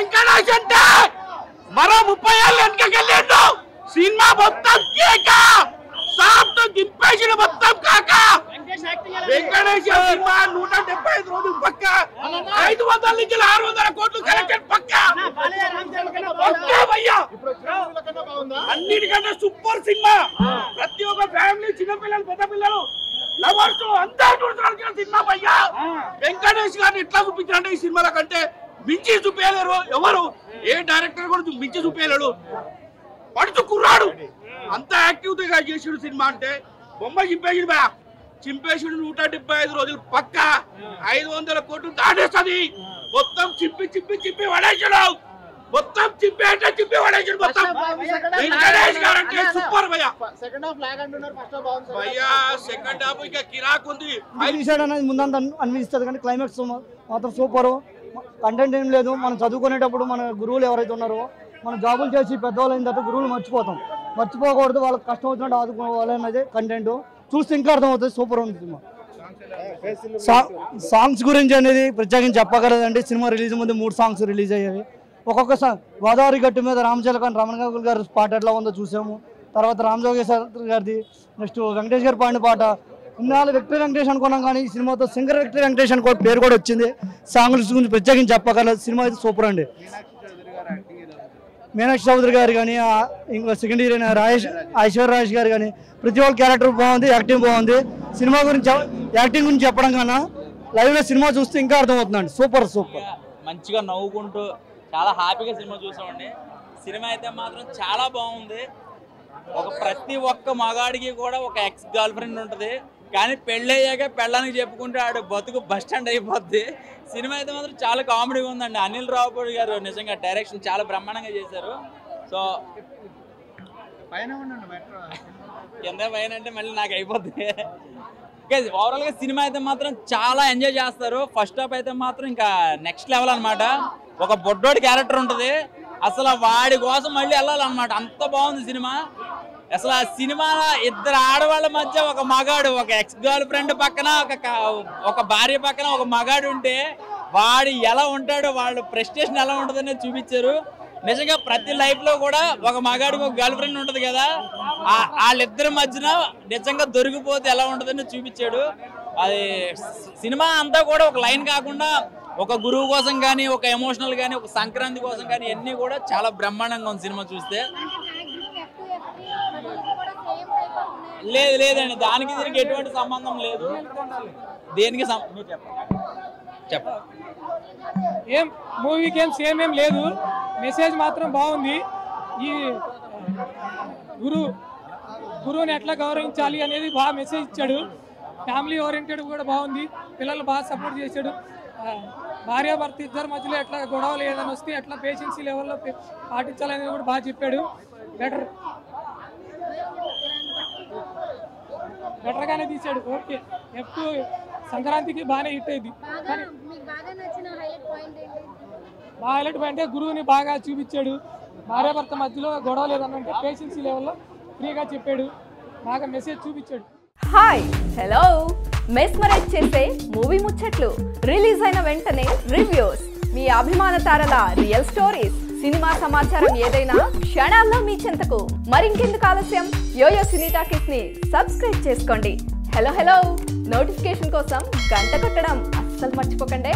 వెంకటేష్ అంటే మరో 30 ఏళ్ళు వెనకకెళ్ళిండు. సినిమా మొత్తం కేక సాఫ్ట్ దింపేసిన మొత్తం కాక వెంకటేష్ సినిమా 175 రోజులు పక్క 500 నుంచి 600 కోట్లు కలెక్షన్ పక్క. అన్నిటికంటే సూపర్ సినిమా. ప్రతి ఒక్క ఫ్యామిలీ చిన్నపిల్లలు పెద్ద పిల్లలు లవర్స్ అందరూ చూడాల్సిన సినిమా భయ్యా. వెంకటేష్ గారిని ఎట్లా చూపించారంటే ఈ సినిమాల కంటే మించి చూపించలేరు ఎవరు. ఏ డైరెక్టర్ కూడా మించి చూపించలేడు. పడుతూ కుర్రాడు అంత యాక్టివ్ గా చేసిన సినిమా అంటే బొమ్మ చింపేసిన 175 రోజులు పక్క 500 కోట్లు దాటేస్తుంది. మొత్తం చింపి చింపి చింపి పడేసాడు. మొత్తం చింపి అంటే చింపి పడేసాడు. మొత్తం వెంకటేష్ గారు అంటే సూపర్ భయ్యా. భయ్యా సెకండ్ హాఫ్ ఇంకా కిరాక్ ఉంది. ముందంతా అనిపిస్తుంది కానీ క్లైమాక్స్ మాత్రం సూపర్. కంటెంట్ ఏం లేదు. మనం చదువుకునేటప్పుడు మన గురువులు ఎవరైతే ఉన్నారో మనం జాబులు చేసి పెద్దవాళ్ళు అయిన తర్వాత గురువులు మర్చిపోకూడదు. వాళ్ళకి కష్టం వచ్చినట్టు ఆదుకోవాలన్నది కంటెంట్. చూస్తే ఇంకా అర్థమవుతుంది. సూపర్ ఉంది సినిమా. సాంగ్స్ గురించి అనేది ప్రత్యేకించి చెప్పగలదండి. సినిమా రిలీజ్ ముందు 3 సాంగ్స్ రిలీజ్ అయ్యాయి. ఒక్కొక్క సాంగ్ గోదావరి గట్టు మీద రామచిలకన్ రమణ గోగుల్ గారి పాట ఎట్లా ఉందో చూసాము. తర్వాత రామజోగేశ్వర గారిది, నెక్స్ట్ వెంకటేష్ గారి పాడిన పాట. ఇన్నాళ్ళు విక్టరీ వెంకటేష్ అనుకున్నాం కానీ ఈ సినిమాతో సింగర్ విక్టరీ వెంకటేష్ అని పేరు కూడా వచ్చింది. సాంగ్స్ గురించి ప్రత్యేకించి చెప్పగలదు. సినిమా అయితే సూపర్ అండి. మీనాక్షి చౌదరి గారు కానీ ఇంకా సెకండ్ హీరోయిన్ ఐశ్వర్య రాజేష్ గారు కానీ ప్రతి ఒక్క క్యారెక్టర్ బాగుంది. యాక్టింగ్ బాగుంది. సినిమా గురించి యాక్టింగ్ గురించి చెప్పడం కన్నా లైవ్లో సినిమా చూస్తే ఇంకా అర్థమవుతుందండి. సూపర్ మంచిగా నవ్వుకుంటూ చాలా హ్యాపీగా సినిమా చూసామండి. సినిమా అయితే మాత్రం చాలా బాగుంది. ప్రతి ఒక్క మగాడికి కూడా ఒక ఎక్స్ గర్ల్ ఫ్రెండ్ ఉంటుంది. కానీ పెళ్ళయ్యాక పెళ్ళానికి చెప్పుకుంటే ఆడు బతుకు బస్ స్టాండ్ అయిపోద్ది. సినిమా అయితే మాత్రం చాలా కామెడీగా ఉందండి. అనిల్ రావుపూడి గారు నిజంగా డైరెక్షన్ చాలా బ్రహ్మాండంగా చేశారు. సో ఎంత పైన అంటే మళ్ళీ నాకు అయిపోద్ది. ఓవరాల్గా సినిమా అయితే మాత్రం చాలా ఎంజాయ్ చేస్తారు. ఫస్ట్ హాఫ్ అయితే మాత్రం ఇంకా నెక్స్ట్ లెవెల్ అనమాట. ఒక బొడ్డోడి క్యారెక్టర్ ఉంటుంది. అసలు వాడి కోసం మళ్ళీ వెళ్ళాలన్నమాట. అంత బాగుంది సినిమా. అసలు ఆ సినిమా ఇద్దరు ఆడవాళ్ళ మధ్య ఒక మగాడు, ఒక ఎక్స్ గర్ల్ ఫ్రెండ్ పక్కన ఒక భార్య పక్కన ఒక మగాడు ఉంటే వాడు ఎలా ఉంటాడో, వాళ్ళ ప్రెస్టేషన్ ఎలా ఉంటుందనే చూపించారు. నిజంగా ప్రతి లైఫ్ లో కూడా ఒక మగాడికి ఒక గర్ల్ ఫ్రెండ్ ఉంటుంది కదా, వాళ్ళిద్దరి మధ్యన నిజంగా దొరికిపోతే ఎలా ఉంటుందని చూపించాడు. అది సినిమా అంతా కూడా ఒక లైన్ కాకుండా ఒక గురువు కోసం కానీ, ఒక ఎమోషనల్ కానీ, ఒక సంక్రాంతి కోసం కానీ అన్నీ కూడా చాలా బ్రహ్మాండంగా ఉంది సినిమా చూస్తే. లేదండి, దానికి దీనికి ఎటువంటి సంబంధం లేదు. దేనికి ఏం మూవీకి ఏం సేమ్ ఏం లేదు. మెసేజ్ మాత్రం బాగుంది. ఈ గురువుని ఎట్లా గౌరవించాలి అనేది బాగా మెసేజ్ ఇచ్చాడు. ఫ్యామిలీ ఓరియంటెడ్ కూడా బాగుంది. పిల్లలు బాగా సపోర్ట్ చేశాడు. భార్యాభర్త ఇద్దరి మధ్యలో ఎట్లా గొడవలు ఏదైనా వస్తే ఎట్లా పేషెన్సీ లెవెల్లో పాటించాలనేది కూడా బాగా చెప్పాడు. బెటర్గానే తీసాడు. ఓకే, ఎప్పుడు సంక్రాంతికి బాగానే హిట్ అయింది. బాగా హైలైట్ పాయింట్ గురువుని బాగా చూపించాడు. భార్యాభర్త మధ్యలో గొడవలు ఏదన్నా ఉంటే పేషెన్సీ లెవెల్లో ఫ్రీగా చెప్పాడు. బాగా మెసేజ్ చూపించాడు. హాయ్ హలో మెస్మరైజ్ చేసే మూవీ ముచ్చట్లు, రిలీజ్ అయిన వెంటనే రివ్యూస్, మీ అభిమాన తారల రియల్ స్టోరీస్, సినిమా సమాచారం ఏదైనా క్షణాల్లో మీ చెంతకు. మరింకెందుకు ఆలస్యం, యోయో సినీ టాకీస్ ని సబ్స్క్రైబ్ చేసుకోండి. హలో నోటిఫికేషన్ కోసం గంట కొట్టడం అస్సలు మర్చిపోకండి.